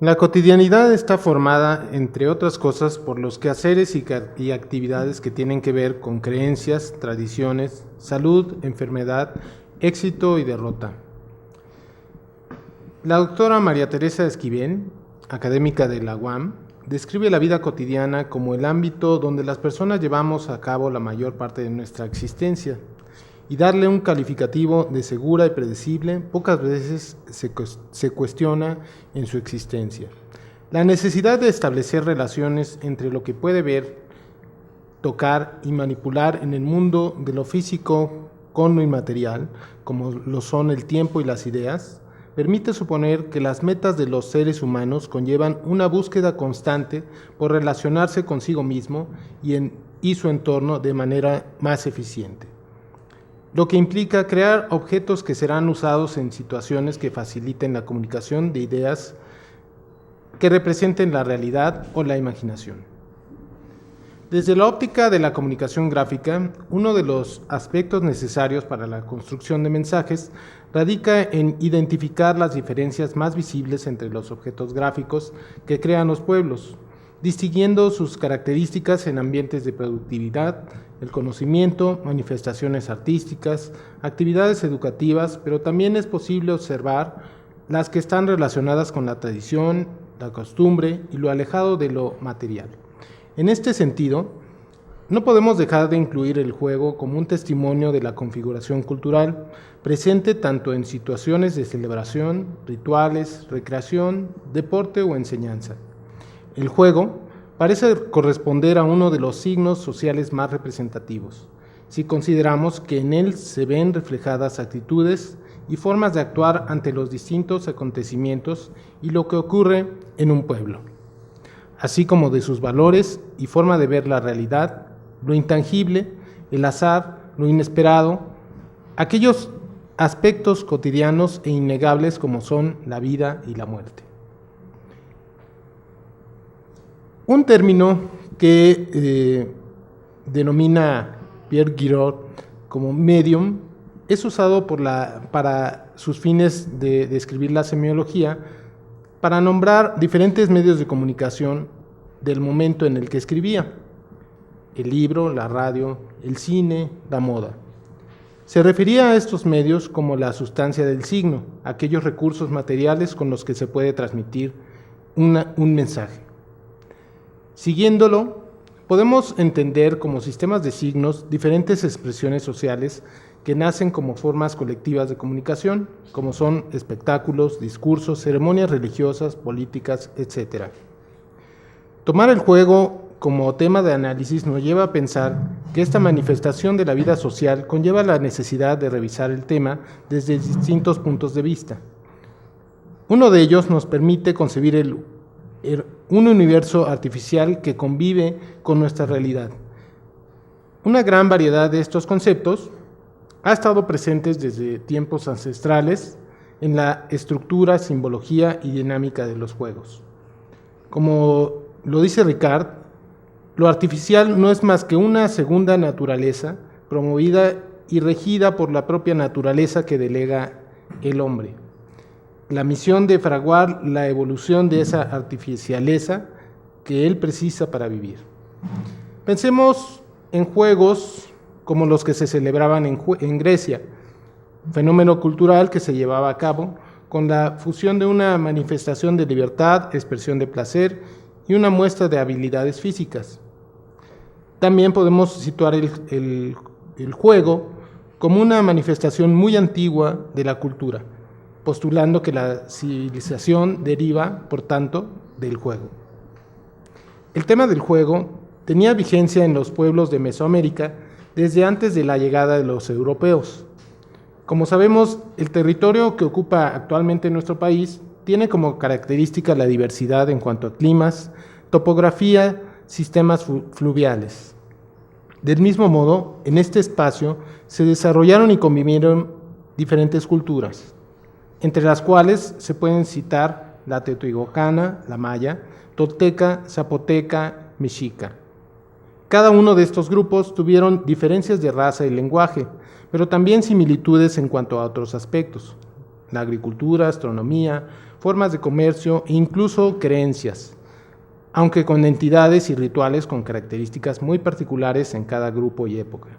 La cotidianidad está formada, entre otras cosas, por los quehaceres y actividades que tienen que ver con creencias, tradiciones, salud, enfermedad, éxito y derrota. La doctora María Teresa Esquivel, académica de la UAM, describe la vida cotidiana como el ámbito donde las personas llevamos a cabo la mayor parte de nuestra existencia, y darle un calificativo de segura y predecible pocas veces se cuestiona en su existencia. La necesidad de establecer relaciones entre lo que puede ver, tocar y manipular en el mundo de lo físico con lo inmaterial, como lo son el tiempo y las ideas, permite suponer que las metas de los seres humanos conllevan una búsqueda constante por relacionarse consigo mismo y su entorno de manera más eficiente, lo que implica crear objetos que serán usados en situaciones que faciliten la comunicación de ideas que representen la realidad o la imaginación. Desde la óptica de la comunicación gráfica, uno de los aspectos necesarios para la construcción de mensajes radica en identificar las diferencias más visibles entre los objetos gráficos que crean los pueblos, distinguiendo sus características en ambientes de productividad, el conocimiento, manifestaciones artísticas, actividades educativas, pero también es posible observar las que están relacionadas con la tradición, la costumbre y lo alejado de lo material. En este sentido, no podemos dejar de incluir el juego como un testimonio de la configuración cultural, presente tanto en situaciones de celebración, rituales, recreación, deporte o enseñanza. El juego parece corresponder a uno de los signos sociales más representativos, si consideramos que en él se ven reflejadas actitudes y formas de actuar ante los distintos acontecimientos y lo que ocurre en un pueblo, así como de sus valores y forma de ver la realidad, lo intangible, el azar, lo inesperado, aquellos aspectos cotidianos e innegables como son la vida y la muerte. Un término que denomina Pierre Guiraud como medium es usado para sus fines de describir la semiología para nombrar diferentes medios de comunicación del momento en el que escribía: el libro, la radio, el cine, la moda. Se refería a estos medios como la sustancia del signo, aquellos recursos materiales con los que se puede transmitir un mensaje. Siguiéndolo, podemos entender como sistemas de signos diferentes expresiones sociales que nacen como formas colectivas de comunicación, como son espectáculos, discursos, ceremonias religiosas, políticas, etc. Tomar el juego como tema de análisis nos lleva a pensar que esta manifestación de la vida social conlleva la necesidad de revisar el tema desde distintos puntos de vista. Uno de ellos nos permite concebir un universo artificial que convive con nuestra realidad. Una gran variedad de estos conceptos ha estado presentes desde tiempos ancestrales en la estructura, simbología y dinámica de los juegos. Como lo dice Ricard, lo artificial no es más que una segunda naturaleza promovida y regida por la propia naturaleza que delega el hombre. La misión de fraguar la evolución de esa artificialeza que él precisa para vivir. Pensemos en juegos como los que se celebraban en Grecia, fenómeno cultural que se llevaba a cabo con la fusión de una manifestación de libertad, expresión de placer y una muestra de habilidades físicas. También podemos situar el juego como una manifestación muy antigua de la cultura, postulando que la civilización deriva, por tanto, del juego. El tema del juego tenía vigencia en los pueblos de Mesoamérica desde antes de la llegada de los europeos. Como sabemos, el territorio que ocupa actualmente nuestro país tiene como característica la diversidad en cuanto a climas, topografía, sistemas fluviales. Del mismo modo, en este espacio se desarrollaron y convivieron diferentes culturas, entre las cuales se pueden citar la teotihuacana, la maya, tolteca, zapoteca, mexica. Cada uno de estos grupos tuvieron diferencias de raza y lenguaje, pero también similitudes en cuanto a otros aspectos. la agricultura, astronomía, formas de comercio e incluso creencias, aunque con entidades y rituales con características muy particulares en cada grupo y época.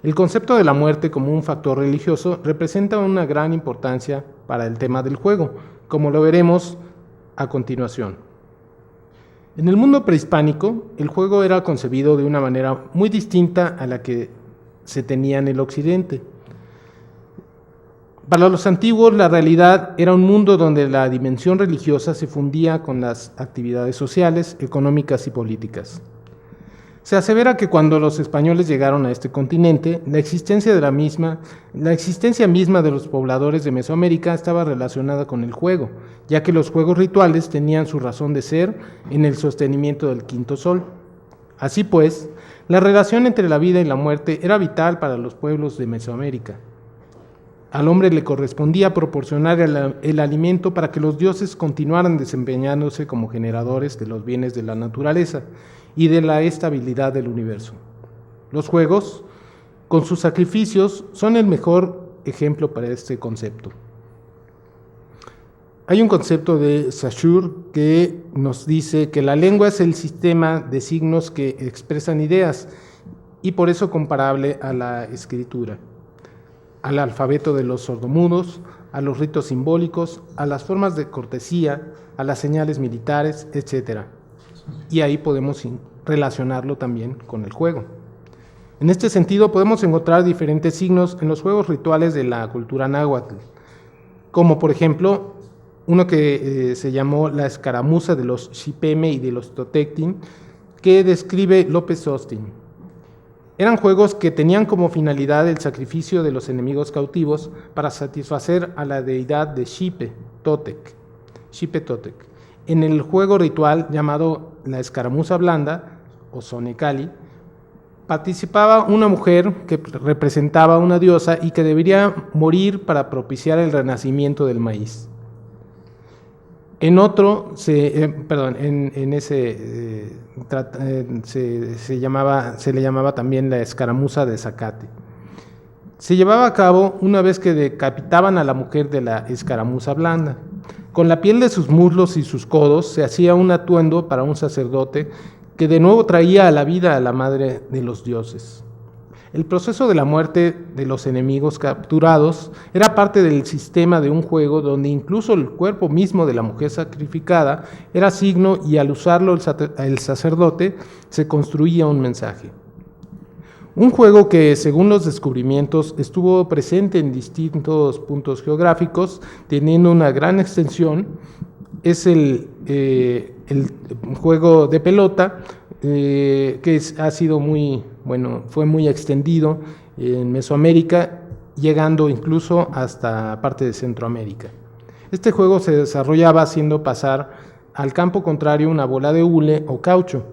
El concepto de la muerte como un factor religioso representa una gran importancia para el tema del juego, como lo veremos a continuación. En el mundo prehispánico, el juego era concebido de una manera muy distinta a la que se tenía en el occidente. Para los antiguos, la realidad era un mundo donde la dimensión religiosa se fundía con las actividades sociales, económicas y políticas. Se asevera que cuando los españoles llegaron a este continente, la existencia misma de los pobladores de Mesoamérica estaba relacionada con el juego, ya que los juegos rituales tenían su razón de ser en el sostenimiento del quinto sol. Así pues, la relación entre la vida y la muerte era vital para los pueblos de Mesoamérica. Al hombre le correspondía proporcionar el alimento para que los dioses continuaran desempeñándose como generadores de los bienes de la naturaleza y de la estabilidad del universo. Los juegos, con sus sacrificios, son el mejor ejemplo para este concepto. Hay un concepto de Saussure que nos dice que la lengua es el sistema de signos que expresan ideas y por eso comparable a la escritura, al alfabeto de los sordomudos, a los ritos simbólicos, a las formas de cortesía, a las señales militares, etc. Y ahí podemos relacionarlo también con el juego. En este sentido, podemos encontrar diferentes signos en los juegos rituales de la cultura náhuatl, como por ejemplo, uno que se llamó la escaramuza de los Xipeme y de los Totectin, que describe López Austin. Eran juegos que tenían como finalidad el sacrificio de los enemigos cautivos para satisfacer a la deidad de Xipe Totec. En el juego ritual llamado la escaramuza blanda, o Sonecali, participaba una mujer que representaba a una diosa y que debería morir para propiciar el renacimiento del maíz. En otro, se le llamaba también la escaramuza de Zacate. Se llevaba a cabo una vez que decapitaban a la mujer de la escaramuza blanda. Con la piel de sus muslos y sus codos se hacía un atuendo para un sacerdote que de nuevo traía a la vida a la madre de los dioses. El proceso de la muerte de los enemigos capturados era parte del sistema de un juego donde incluso el cuerpo mismo de la mujer sacrificada era signo y al usarlo el sacerdote se construía un mensaje. Un juego que, según los descubrimientos, estuvo presente en distintos puntos geográficos, teniendo una gran extensión, es el juego de pelota, ha sido fue muy extendido en Mesoamérica, llegando incluso hasta parte de Centroamérica. Este juego se desarrollaba haciendo pasar al campo contrario una bola de hule o caucho.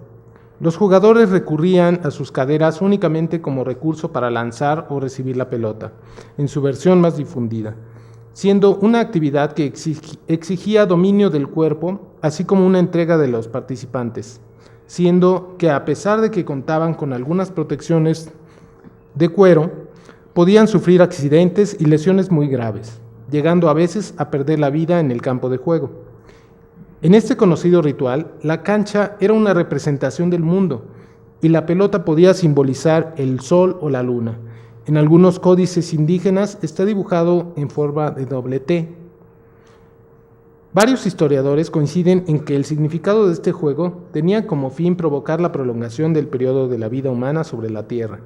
Los jugadores recurrían a sus caderas únicamente como recurso para lanzar o recibir la pelota, en su versión más difundida, siendo una actividad que exigía dominio del cuerpo, así como una entrega de los participantes, siendo que a pesar de que contaban con algunas protecciones de cuero, podían sufrir accidentes y lesiones muy graves, llegando a veces a perder la vida en el campo de juego. En este conocido ritual, la cancha era una representación del mundo y la pelota podía simbolizar el sol o la luna. En algunos códices indígenas está dibujado en forma de doble T. Varios historiadores coinciden en que el significado de este juego tenía como fin provocar la prolongación del periodo de la vida humana sobre la Tierra,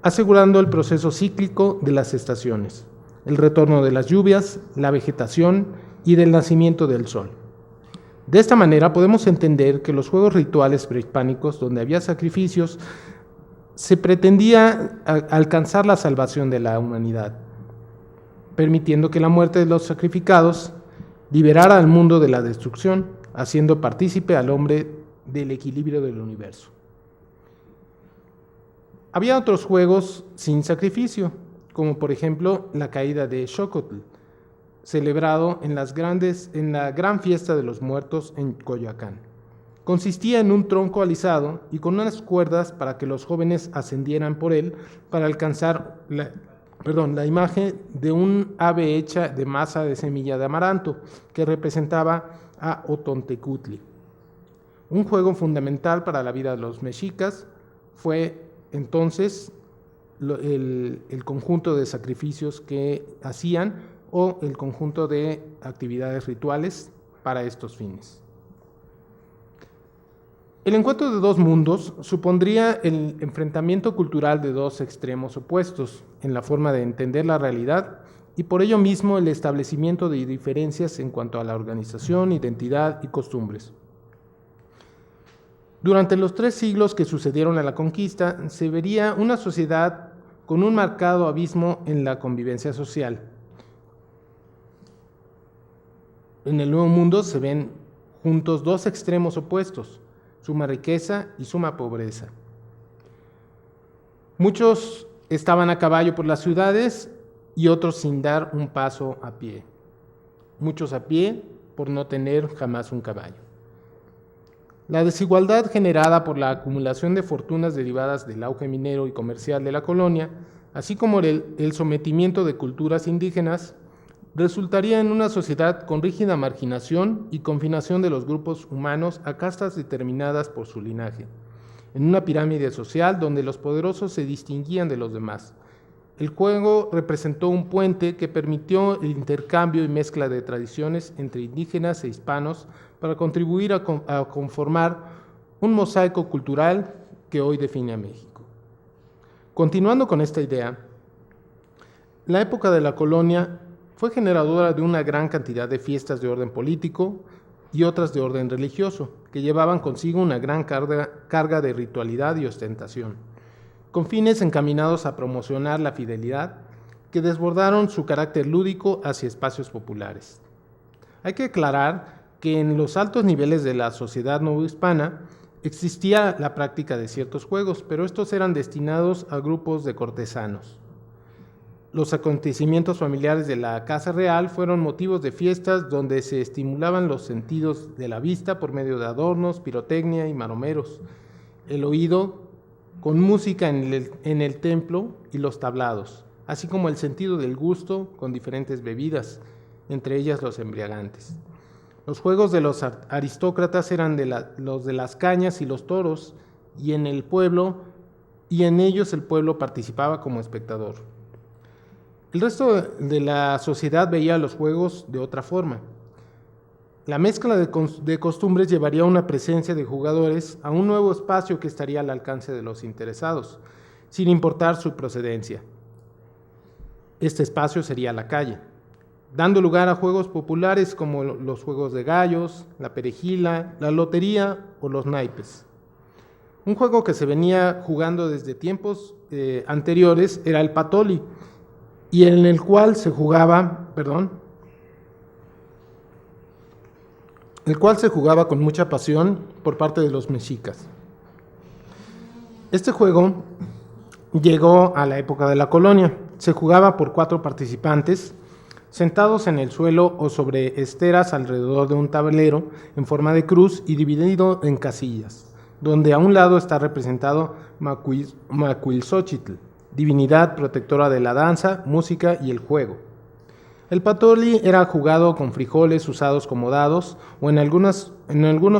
asegurando el proceso cíclico de las estaciones, el retorno de las lluvias, la vegetación y del nacimiento del sol. De esta manera podemos entender que los juegos rituales prehispánicos, donde había sacrificios, se pretendía alcanzar la salvación de la humanidad, permitiendo que la muerte de los sacrificados liberara al mundo de la destrucción, haciendo partícipe al hombre del equilibrio del universo. Había otros juegos sin sacrificio, como por ejemplo la caída de Xocotl, celebrado en la gran fiesta de los muertos en Coyoacán. Consistía en un tronco alisado y con unas cuerdas para que los jóvenes ascendieran por él para alcanzar la imagen de un ave hecha de masa de semilla de amaranto, que representaba a Otontecutli. Un juego fundamental para la vida de los mexicas fue entonces el conjunto de sacrificios que hacían o el conjunto de actividades rituales para estos fines. El encuentro de dos mundos supondría el enfrentamiento cultural de dos extremos opuestos en la forma de entender la realidad y por ello mismo el establecimiento de diferencias en cuanto a la organización, identidad y costumbres. Durante los 3 siglos que sucedieron a la conquista, se vería una sociedad con un marcado abismo en la convivencia social. En el Nuevo Mundo se ven juntos dos extremos opuestos, suma riqueza y suma pobreza. Muchos estaban a caballo por las ciudades y otros sin dar un paso a pie. Muchos a pie por no tener jamás un caballo. La desigualdad generada por la acumulación de fortunas derivadas del auge minero y comercial de la colonia, así como el sometimiento de culturas indígenas, resultaría en una sociedad con rígida marginación y confinación de los grupos humanos a castas determinadas por su linaje, en una pirámide social donde los poderosos se distinguían de los demás. El juego representó un puente que permitió el intercambio y mezcla de tradiciones entre indígenas e hispanos para contribuir a conformar un mosaico cultural que hoy define a México. Continuando con esta idea, la época de la colonia fue generadora de una gran cantidad de fiestas de orden político y otras de orden religioso, que llevaban consigo una gran carga de ritualidad y ostentación, con fines encaminados a promocionar la fidelidad, que desbordaron su carácter lúdico hacia espacios populares. Hay que aclarar que en los altos niveles de la sociedad novohispana existía la práctica de ciertos juegos, pero estos eran destinados a grupos de cortesanos. Los acontecimientos familiares de la Casa Real fueron motivos de fiestas donde se estimulaban los sentidos de la vista por medio de adornos, pirotecnia y maromeros, el oído con música en el templo y los tablados, así como el sentido del gusto con diferentes bebidas, entre ellas los embriagantes. Los juegos de los aristócratas eran los de las cañas y los toros, y en ellos el pueblo participaba como espectador. El resto de la sociedad veía los juegos de otra forma. La mezcla de costumbres llevaría a una presencia de jugadores a un nuevo espacio que estaría al alcance de los interesados, sin importar su procedencia. Este espacio sería la calle, dando lugar a juegos populares como los juegos de gallos, la perejila, la lotería o los naipes. Un juego que se venía jugando desde tiempos anteriores era el patoli, y en el cual se jugaba con mucha pasión por parte de los mexicas. Este juego llegó a la época de la colonia. Se jugaba por 4 participantes, sentados en el suelo o sobre esteras alrededor de un tablero en forma de cruz y dividido en casillas, donde a un lado está representado Macuilxóchitl, divinidad protectora de la danza, música y el juego. El patoli era jugado con frijoles usados como dados o en algunos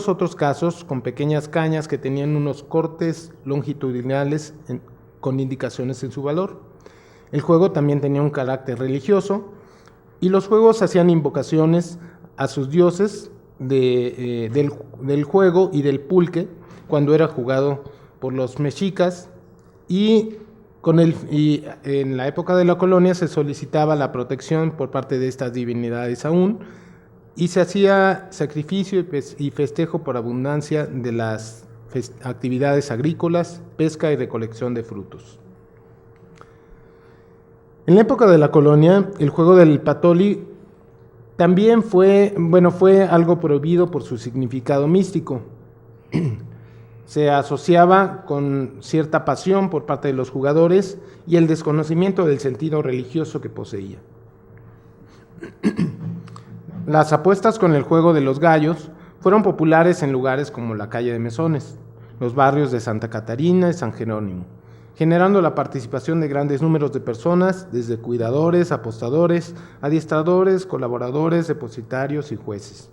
otros casos con pequeñas cañas que tenían unos cortes longitudinales con indicaciones en su valor. El juego también tenía un carácter religioso y los juegos hacían invocaciones a sus dioses del juego y del pulque cuando era jugado por los mexicas y en la época de la colonia se solicitaba la protección por parte de estas divinidades aún, y se hacía sacrificio y festejo por abundancia de las actividades agrícolas, pesca y recolección de frutos. En la época de la colonia, el juego del patoli también fue algo prohibido por su significado místico. Se asociaba con cierta pasión por parte de los jugadores y el desconocimiento del sentido religioso que poseía. Las apuestas con el juego de los gallos fueron populares en lugares como la calle de Mesones, los barrios de Santa Catarina y San Jerónimo, generando la participación de grandes números de personas, desde cuidadores, apostadores, adiestradores, colaboradores, depositarios y jueces.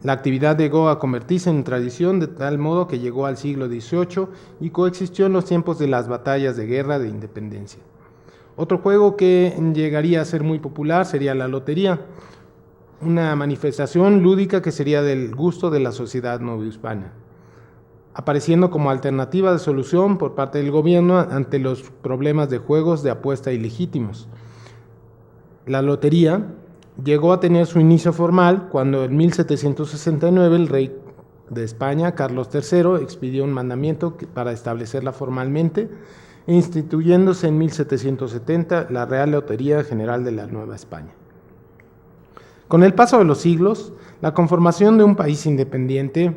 La actividad llegó a convertirse en tradición de tal modo que llegó al siglo XVIII y coexistió en los tiempos de las batallas de guerra de independencia. Otro juego que llegaría a ser muy popular sería la lotería, una manifestación lúdica que sería del gusto de la sociedad novohispana, apareciendo como alternativa de solución por parte del gobierno ante los problemas de juegos de apuesta ilegítimos. La lotería llegó a tener su inicio formal cuando en 1769 el rey de España, Carlos III, expidió un mandamiento para establecerla formalmente, instituyéndose en 1770 la Real Lotería General de la Nueva España. Con el paso de los siglos, la conformación de un país independiente,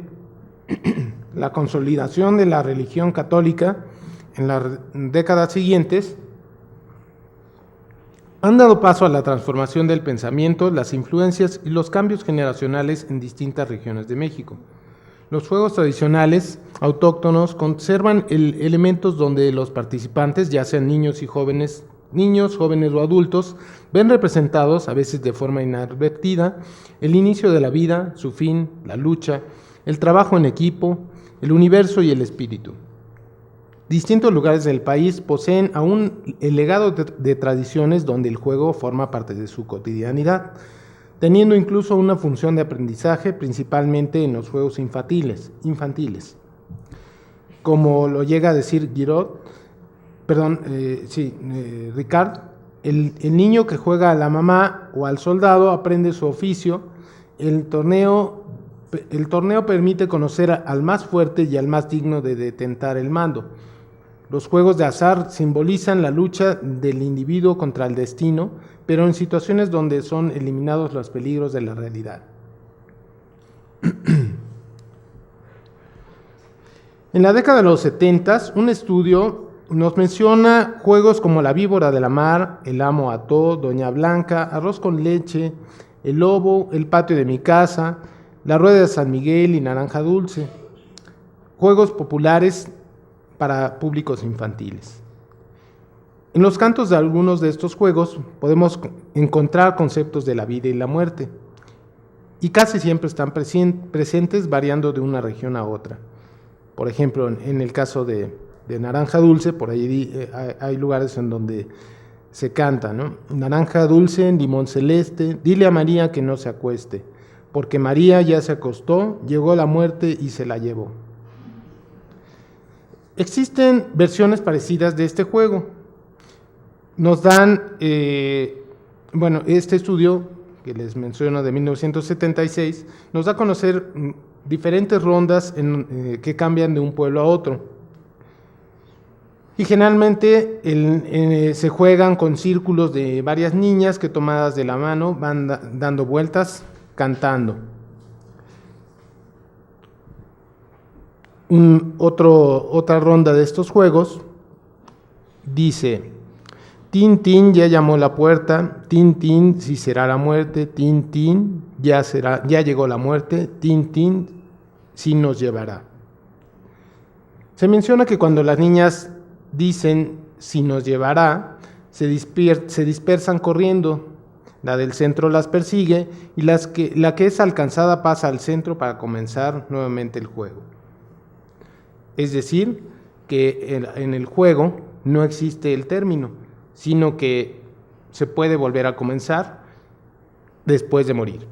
la consolidación de la religión católica en las décadas siguientes, han dado paso a la transformación del pensamiento, las influencias y los cambios generacionales en distintas regiones de México. Los juegos tradicionales autóctonos conservan elementos donde los participantes, ya sean niños, jóvenes o adultos, ven representados, a veces de forma inadvertida, el inicio de la vida, su fin, la lucha, el trabajo en equipo, el universo y el espíritu. Distintos lugares del país poseen aún el legado de tradiciones donde el juego forma parte de su cotidianidad, teniendo incluso una función de aprendizaje, principalmente en los juegos infantiles. Como lo llega a decir Ricard, el niño que juega a la mamá o al soldado aprende su oficio. El torneo permite conocer al más fuerte y al más digno de detentar el mando. Los juegos de azar simbolizan la lucha del individuo contra el destino, pero en situaciones donde son eliminados los peligros de la realidad. En la década de los 70, un estudio nos menciona juegos como La Víbora de la Mar, El Amo Ató, Doña Blanca, Arroz con Leche, El Lobo, El Patio de mi Casa, La Rueda de San Miguel y Naranja Dulce. Juegos populares para públicos infantiles. En los cantos de algunos de estos juegos podemos encontrar conceptos de la vida y la muerte, y casi siempre están presentes variando de una región a otra. Por ejemplo, en el caso de Naranja Dulce, por ahí hay lugares en donde se canta, ¿no? Naranja dulce, limón celeste, dile a María que no se acueste, porque María ya se acostó, llegó la muerte y se la llevó. Existen versiones parecidas de este juego. Nos dan, este estudio que les menciono de 1976, nos da a conocer diferentes rondas que cambian de un pueblo a otro. Y generalmente se juegan con círculos de varias niñas que tomadas de la mano van dando vueltas cantando. Otra ronda de estos juegos dice: tin, tin, ya llamó la puerta, tin, tin, si será la muerte, tin, tin, ya llegó la muerte, tin, tin, si nos llevará. Se menciona que cuando las niñas dicen si nos llevará, se dispersan corriendo. La del centro las persigue y la que es alcanzada pasa al centro para comenzar nuevamente el juego. Es decir, que en el juego no existe el término, sino que se puede volver a comenzar después de morir.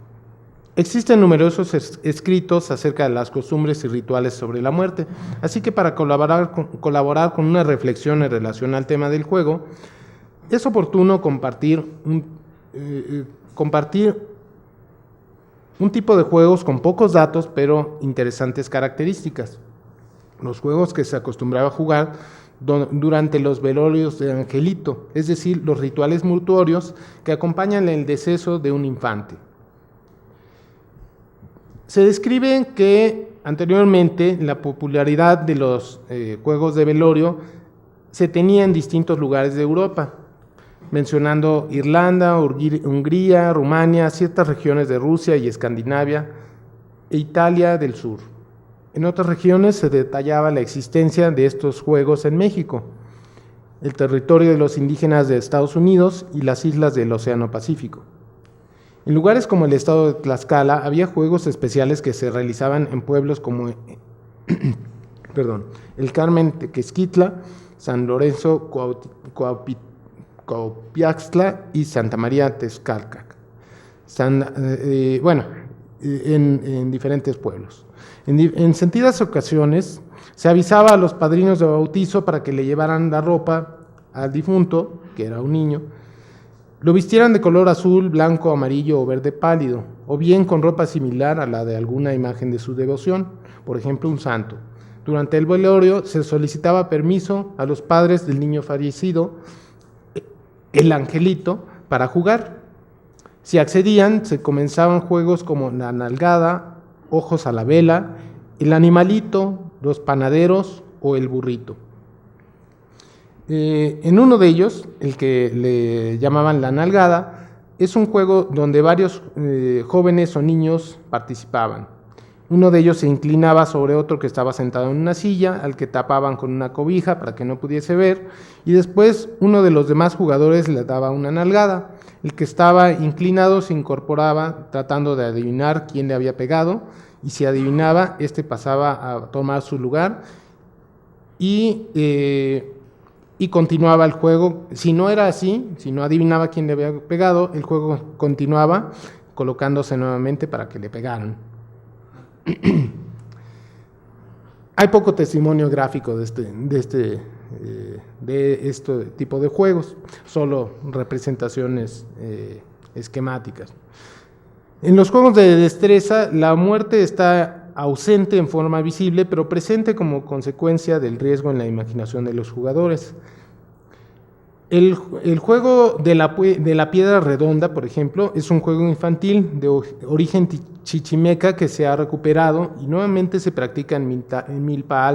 Existen numerosos escritos acerca de las costumbres y rituales sobre la muerte, así que para colaborar con una reflexión en relación al tema del juego, es oportuno compartir un tipo de juegos con pocos datos, pero interesantes características. Los juegos que se acostumbraba a jugar durante los velorios de Angelito, es decir, los rituales mortuorios que acompañan el deceso de un infante. Se describe que anteriormente la popularidad de los juegos de velorio se tenía en distintos lugares de Europa, mencionando Irlanda, Hungría, Rumania, ciertas regiones de Rusia y Escandinavia e Italia del sur. En otras regiones se detallaba la existencia de estos juegos en México. el territorio de los indígenas de Estados Unidos y las islas del Océano Pacífico. En lugares como el estado de Tlaxcala había juegos especiales que se realizaban en pueblos como el Carmen Tequesquitla, San Lorenzo Cuautiaxtla y Santa María Texcalcac. En diferentes pueblos. En sentidas ocasiones se avisaba a los padrinos de bautizo para que le llevaran la ropa al difunto, que era un niño, lo vistieran de color azul, blanco, amarillo o verde pálido, o bien con ropa similar a la de alguna imagen de su devoción, por ejemplo un santo. Durante el velorio se solicitaba permiso a los padres del niño fallecido, el angelito, para jugar. Si accedían, se comenzaban juegos como la nalgada, ojos a la vela, el animalito, los panaderos o el burrito. En uno de ellos, el que le llamaban la nalgada, es un juego donde varios jóvenes o niños participaban. Uno de ellos se inclinaba sobre otro que estaba sentado en una silla, al que tapaban con una cobija para que no pudiese ver, y después uno de los demás jugadores le daba una nalgada. El que estaba inclinado se incorporaba tratando de adivinar quién le había pegado, y si adivinaba, este pasaba a tomar su lugar y continuaba el juego. Si no era así, si no adivinaba quién le había pegado, el juego continuaba colocándose nuevamente para que le pegaran. Hay poco testimonio gráfico de este tipo de juegos, solo representaciones esquemáticas. En los juegos de destreza, la muerte está ausente en forma visible, pero presente como consecuencia del riesgo en la imaginación de los jugadores. El juego de la piedra redonda, por ejemplo, es un juego infantil de origen chichimeca que se ha recuperado y nuevamente se practica en Milpa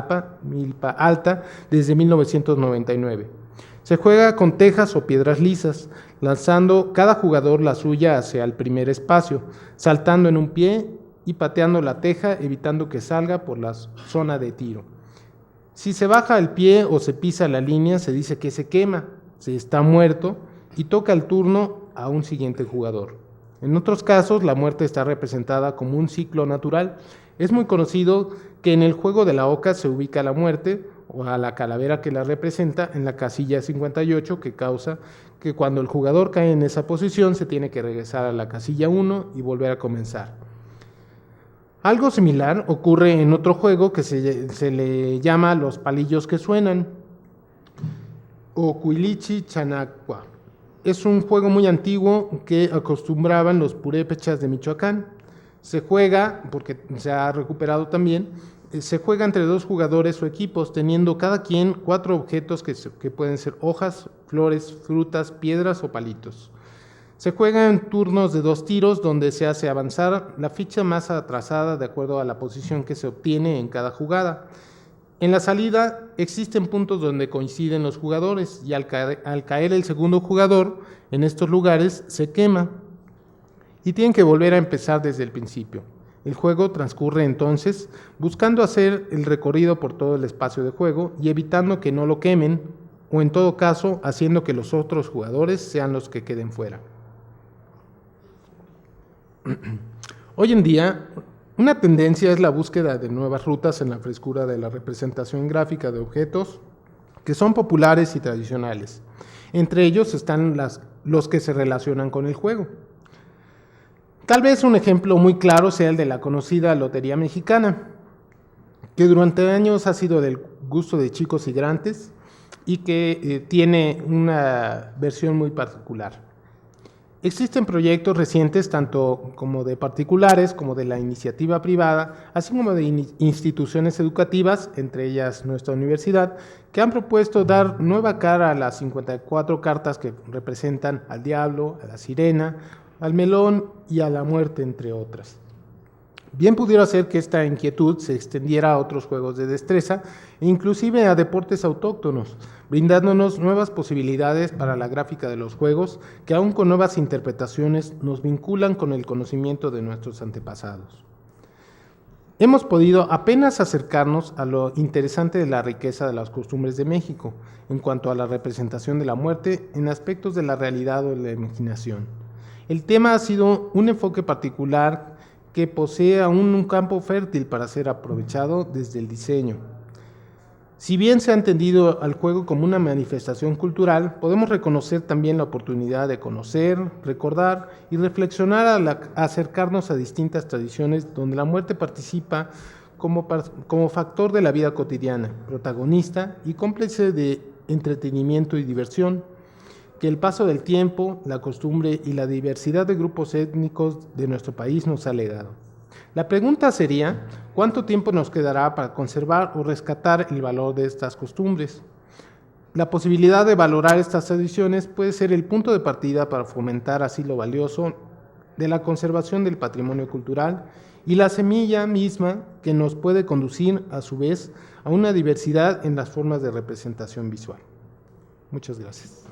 Alta desde 1999. Se juega con tejas o piedras lisas, lanzando cada jugador la suya hacia el primer espacio, saltando en un pie y pateando la teja, evitando que salga por la zona de tiro. Si se baja el pie o se pisa la línea, se dice que se quema, se está muerto y toca el turno a un siguiente jugador. En otros casos, la muerte está representada como un ciclo natural. Es muy conocido que en el juego de la oca se ubica la muerte o a la calavera que la representa en la casilla 58, que causa que cuando el jugador cae en esa posición se tiene que regresar a la casilla 1 y volver a comenzar. Algo similar ocurre en otro juego que se le llama los palillos que suenan, o Cuilichi Chanacua. Es un juego muy antiguo que acostumbraban los purépechas de Michoacán. Se juega, porque se ha recuperado también, se juega entre dos jugadores o equipos, teniendo cada quien 4 objetos que pueden ser hojas, flores, frutas, piedras o palitos. Se juega en turnos de 2 tiros, donde se hace avanzar la ficha más atrasada de acuerdo a la posición que se obtiene en cada jugada. En la salida existen puntos donde coinciden los jugadores y al caer el segundo jugador en estos lugares se quema y tienen que volver a empezar desde el principio. El juego transcurre entonces buscando hacer el recorrido por todo el espacio de juego y evitando que no lo quemen o en todo caso haciendo que los otros jugadores sean los que queden fuera. Hoy en día, una tendencia es la búsqueda de nuevas rutas en la frescura de la representación gráfica de objetos que son populares y tradicionales. Entre ellos están los que se relacionan con el juego. Tal vez un ejemplo muy claro sea el de la conocida Lotería Mexicana, que durante años ha sido del gusto de chicos y grandes y que tiene una versión muy particular. Existen proyectos recientes, tanto como de particulares como de la iniciativa privada, así como de instituciones educativas, entre ellas nuestra universidad, que han propuesto dar nueva cara a las 54 cartas que representan al diablo, a la sirena, al melón y a la muerte, entre otras. Bien pudiera ser que esta inquietud se extendiera a otros juegos de destreza e inclusive a deportes autóctonos, brindándonos nuevas posibilidades para la gráfica de los juegos que aún con nuevas interpretaciones nos vinculan con el conocimiento de nuestros antepasados. hemos podido apenas acercarnos a lo interesante de la riqueza de las costumbres de México en cuanto a la representación de la muerte en aspectos de la realidad o de la imaginación. El tema ha sido un enfoque particular que posee aún un campo fértil para ser aprovechado desde el diseño. Si bien se ha entendido al juego como una manifestación cultural, podemos reconocer también la oportunidad de conocer, recordar y reflexionar al acercarnos a distintas tradiciones donde la muerte participa como factor de la vida cotidiana, protagonista y cómplice de entretenimiento y diversión, que el paso del tiempo, la costumbre y la diversidad de grupos étnicos de nuestro país nos ha legado. La pregunta sería, ¿cuánto tiempo nos quedará para conservar o rescatar el valor de estas costumbres? La posibilidad de valorar estas tradiciones puede ser el punto de partida para fomentar así lo valioso de la conservación del patrimonio cultural y la semilla misma que nos puede conducir, a su vez, a una diversidad en las formas de representación visual. Muchas gracias.